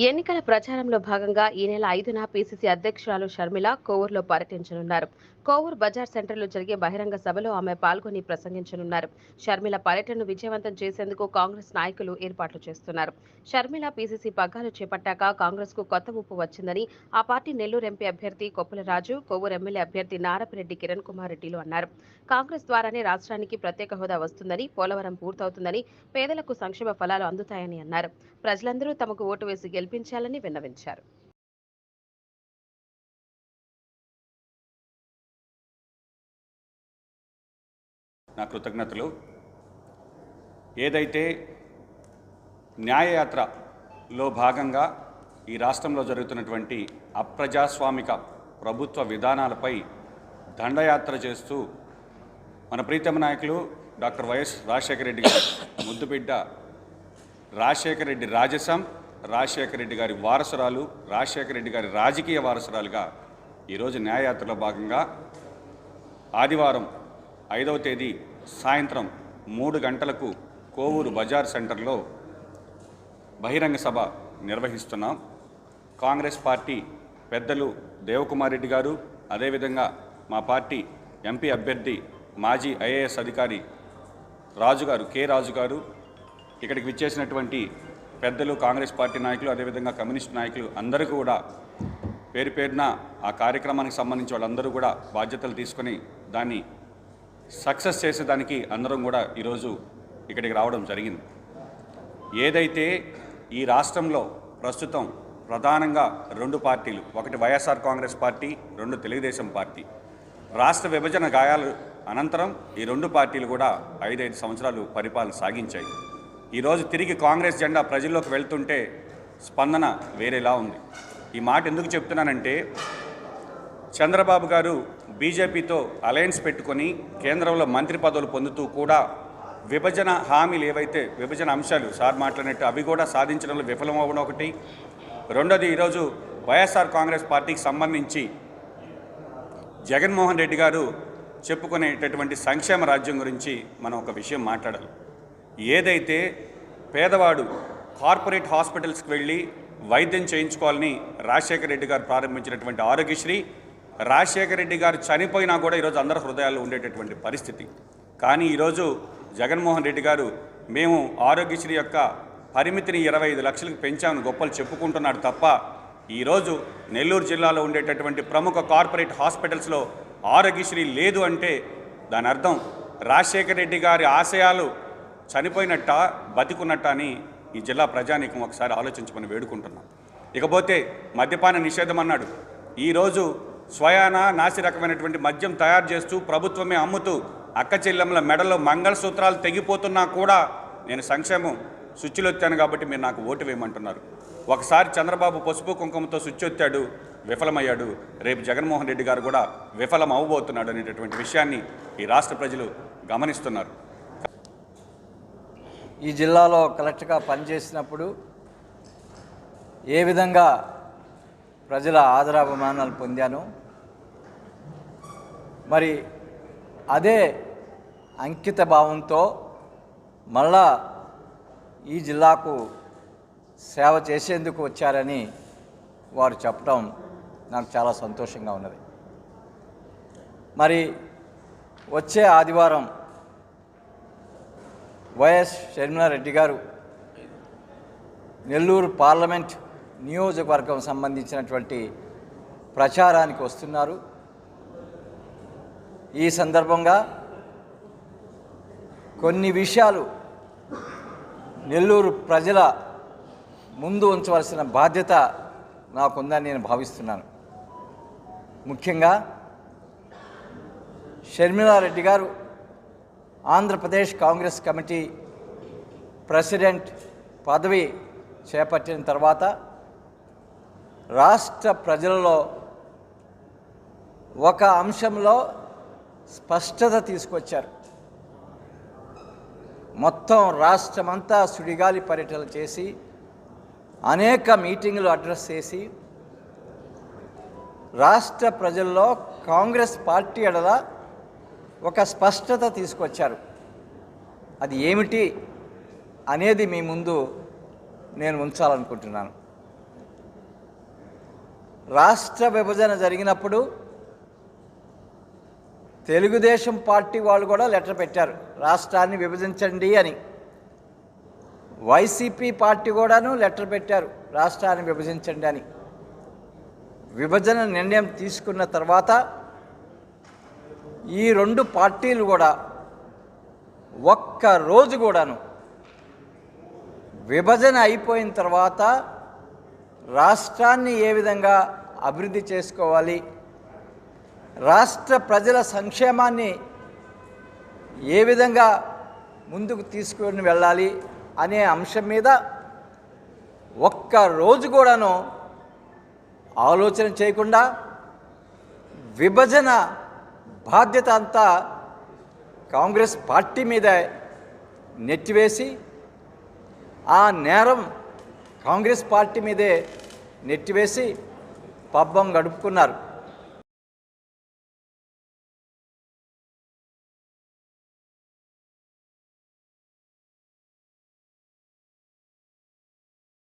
ఎన్నికల ప్రచారంలో భాగంగా ఈ నెల 5న పీసీసీ అధ్యక్షురాలు షర్మిల కోవూరులో పర్యటించనున్నారు. కోవూరు బజార్ సెంటర్లో జరిగే బహిరంగ సభలో ఆమె పాల్గొని ప్రసంగించనున్నారు. షర్మిల పర్యటనను విజయవంతం చేసేందుకు కాంగ్రెస్ నాయకులు ఏర్పాట్లు చేస్తున్నారు. షర్మిల పీసీసీ పగ్గాలు చేపట్టాక కాంగ్రెస్ కు కొత్త ఊపు వచ్చిందని ఆ పార్టీ నెల్లూరు ఎంపీ అభ్యర్థి కొప్పుల రాజు, కోవూరు ఎమ్మెల్యే అభ్యర్థి నారపిరెడ్డి కిరణ్ కుమార్ రెడ్డిలు అన్నారు. కాంగ్రెస్ ద్వారానే రాష్ట్రానికి ప్రత్యేక హోదా వస్తుందని, పోలవరం పూర్తవుతుందని, పేదలకు సంక్షేమ ఫలాలు అందుతాయని అన్నారు. ప్రజలందరూ తమకు ఓటు వేసి గెలిపించాలని విన్నవించారు. నా కృతజ్ఞతలు. ఏదైతే న్యాయయాత్రలో భాగంగా ఈ రాష్ట్రంలో జరుగుతున్నటువంటి అప్రజాస్వామిక ప్రభుత్వ విధానాలపై దండయాత్ర చేస్తూ మన ప్రీతమ నాయకులు డాక్టర్ వైఎస్ రాజశేఖర రెడ్డి గారి ముద్దుబిడ్డ రాజశేఖర రెడ్డి రాజసం, రాజశేఖర రెడ్డి గారి వారసురాలు, రాజశేఖర రెడ్డి గారి రాజకీయ వారసురాలుగా ఈరోజు న్యాయయాత్రలో భాగంగా ఆదివారం 5వ తేదీ సాయంత్రం 3 గంటలకు కోవూరు బజార్ సెంటర్లో బహిరంగ సభ నిర్వహిస్తున్నాం. కాంగ్రెస్ పార్టీ పెద్దలు దేవకుమార్ రెడ్డి గారు, అదేవిధంగా మా పార్టీ ఎంపీ అభ్యర్థి మాజీ ఐఏఎస్ అధికారి రాజుగారు, కె రాజు గారు, ఇక్కడికి విచ్చేసినటువంటి పెద్దలు కాంగ్రెస్ పార్టీ నాయకులు, అదేవిధంగా కమ్యూనిస్ట్ నాయకులు అందరూ కూడా పేరు పేరున ఆ కార్యక్రమానికి సంబంధించి వాళ్ళందరూ కూడా బాధ్యతలు తీసుకొని దాన్ని సక్సెస్ చేసేదానికి అందరం కూడా ఈరోజు ఇక్కడికి రావడం జరిగింది. ఏదైతే ఈ రాష్ట్రంలో ప్రస్తుతం ప్రధానంగా 2 పార్టీలు, ఒకటి వైఎస్ఆర్ కాంగ్రెస్ పార్టీ, 2 తెలుగుదేశం పార్టీ, రాష్ట్ర విభజన గాయాలు అనంతరం ఈ 2 పార్టీలు కూడా 5 సంవత్సరాలు పరిపాలన సాగించాయి. ఈరోజు తిరిగి కాంగ్రెస్ జెండా ప్రజల్లోకి వెళ్తుంటే స్పందన వేరేలా ఉంది. ఈ మాట ఎందుకు చెప్తున్నానంటే, చంద్రబాబు గారు బీజేపీతో అలయన్స్ పెట్టుకొని కేంద్రంలో మంత్రి పదవులు పొందుతూ కూడా విభజన హామీలు ఏవైతే విభజన అంశాలు సార్ మాట్లాడినట్టు అవి కూడా సాధించడంలో విఫలమవ్వడం ఒకటి. రెండోది, ఈరోజు వైఎస్ఆర్ కాంగ్రెస్ పార్టీకి సంబంధించి జగన్మోహన్ రెడ్డి గారు చెప్పుకునేటటువంటి సంక్షేమ రాజ్యం గురించి మనం ఒక విషయం మాట్లాడాలి. ఏదైతే పేదవాడు కార్పొరేట్ హాస్పిటల్స్కి వెళ్ళి వైద్యం చేయించుకోవాలని రాజశేఖర రెడ్డి గారు ప్రారంభించినటువంటి ఆరోగ్యశ్రీ, రాజశేఖర రెడ్డి గారు చనిపోయినా కూడా ఈరోజు అందరి హృదయాల్లో ఉండేటటువంటి పరిస్థితి. కానీ ఈరోజు జగన్మోహన్ రెడ్డి గారు మేము ఆరోగ్యశ్రీ యొక్క పరిమితిని 25 లక్షలకు పెంచామని గొప్పలు చెప్పుకుంటున్నాడు తప్ప, ఈరోజు నెల్లూరు జిల్లాలో ఉండేటటువంటి ప్రముఖ కార్పొరేట్ హాస్పిటల్స్లో ఆరోగ్యశ్రీ లేదు అంటే దాని అర్థం రాజశేఖర రెడ్డి గారి ఆశయాలు చనిపోయినట్ట బతికున్నట్ట అని ఈ జిల్లా ప్రజానీకం ఒకసారి ఆలోచించమని వేడుకుంటున్నాం. ఇకపోతే మద్యపాన నిషేధం అన్నాడు. ఈరోజు స్వయాన నాసి రకమైనటువంటి మద్యం తయారు చేస్తూ ప్రభుత్వమే అమ్ముతూ అక్క చెల్లెమ్మల మెడలో మంగళసూత్రాలు తెగిపోతున్నా కూడా నేను సంక్షేమం సుచ్చిలొత్తాను కాబట్టి మీరు నాకు ఓటు వేయమంటున్నారు. ఒకసారి చంద్రబాబు పసుపు కుంకుమతో సుచ్చొత్తాడు, విఫలమయ్యాడు. రేపు జగన్మోహన్ రెడ్డి గారు కూడా విఫలం అవ్వబోతున్నాడు అనేటటువంటి విషయాన్ని ఈ రాష్ట్ర ప్రజలు గమనిస్తున్నారు. ఈ జిల్లాలో కలెక్టర్గా పనిచేసినప్పుడు ఏ విధంగా ప్రజల ఆదరాభిమానాలు పొందాను, మరి అదే అంకిత భావంతో మళ్ళా ఈ జిల్లాకు సేవ చేసేందుకు వచ్చారని వారు చెప్పడం నాకు చాలా సంతోషంగా ఉన్నది. మరి వచ్చే ఆదివారం వైఎస్ షర్మిలారెడ్డి గారు నెల్లూరు పార్లమెంట్ నియోజకవర్గం సంబంధించినటువంటి ప్రచారానికి వస్తున్నారు. ఈ సందర్భంగా కొన్ని విషయాలు నెల్లూరు ప్రజల ముందు ఉంచవలసిన బాధ్యత నాకుందని నేను భావిస్తున్నాను. ముఖ్యంగా షర్మిలారెడ్డి గారు ఆంధ్రప్రదేశ్ కాంగ్రెస్ కమిటీ ప్రెసిడెంట్ పదవి చేపట్టిన తర్వాత రాష్ట్ర ప్రజలలో ఒక అంశంలో స్పష్టత తీసుకొచ్చారు. మొత్తం రాష్ట్రమంతా సుడిగాలి పర్యటనలు చేసి అనేక మీటింగులు అడ్రస్ చేసి రాష్ట్ర ప్రజల్లో కాంగ్రెస్ పార్టీ ఎడల ఒక స్పష్టత తీసుకొచ్చారు. అది ఏమిటి అనేది మీ ముందు నేను ఉంచాలనుకుంటున్నాను. రాష్ట్ర విభజన జరిగినప్పుడు తెలుగుదేశం పార్టీ వాళ్ళు కూడా లెటర్ పెట్టారు, రాష్ట్రాన్ని విభజించండి అని. వైసీపీ పార్టీ కూడాను లెటర్ పెట్టారు, రాష్ట్రాన్ని విభజించండి అని. విభజన నిర్ణయం తీసుకున్న తర్వాత ఈ రెండు పార్టీలు కూడా ఒక్క రోజు కూడాను విభజన అయిపోయిన తర్వాత రాష్ట్రాన్ని ఏ విధంగా అభివృద్ధి చేసుకోవాలి, రాష్ట్ర ప్రజల సంక్షేమాన్ని ఏ విధంగా ముందుకు తీసుకుని వెళ్ళాలి అనే అంశం మీద ఒక్క రోజు కూడాను ఆలోచన చేయకుండా విభజన బాధ్యత అంతా కాంగ్రెస్ పార్టీ మీద నెట్టివేసి ఆ నేరం కాంగ్రెస్ పార్టీ మీదే నెట్టివేసి పబ్బం గడుపుకున్నారు.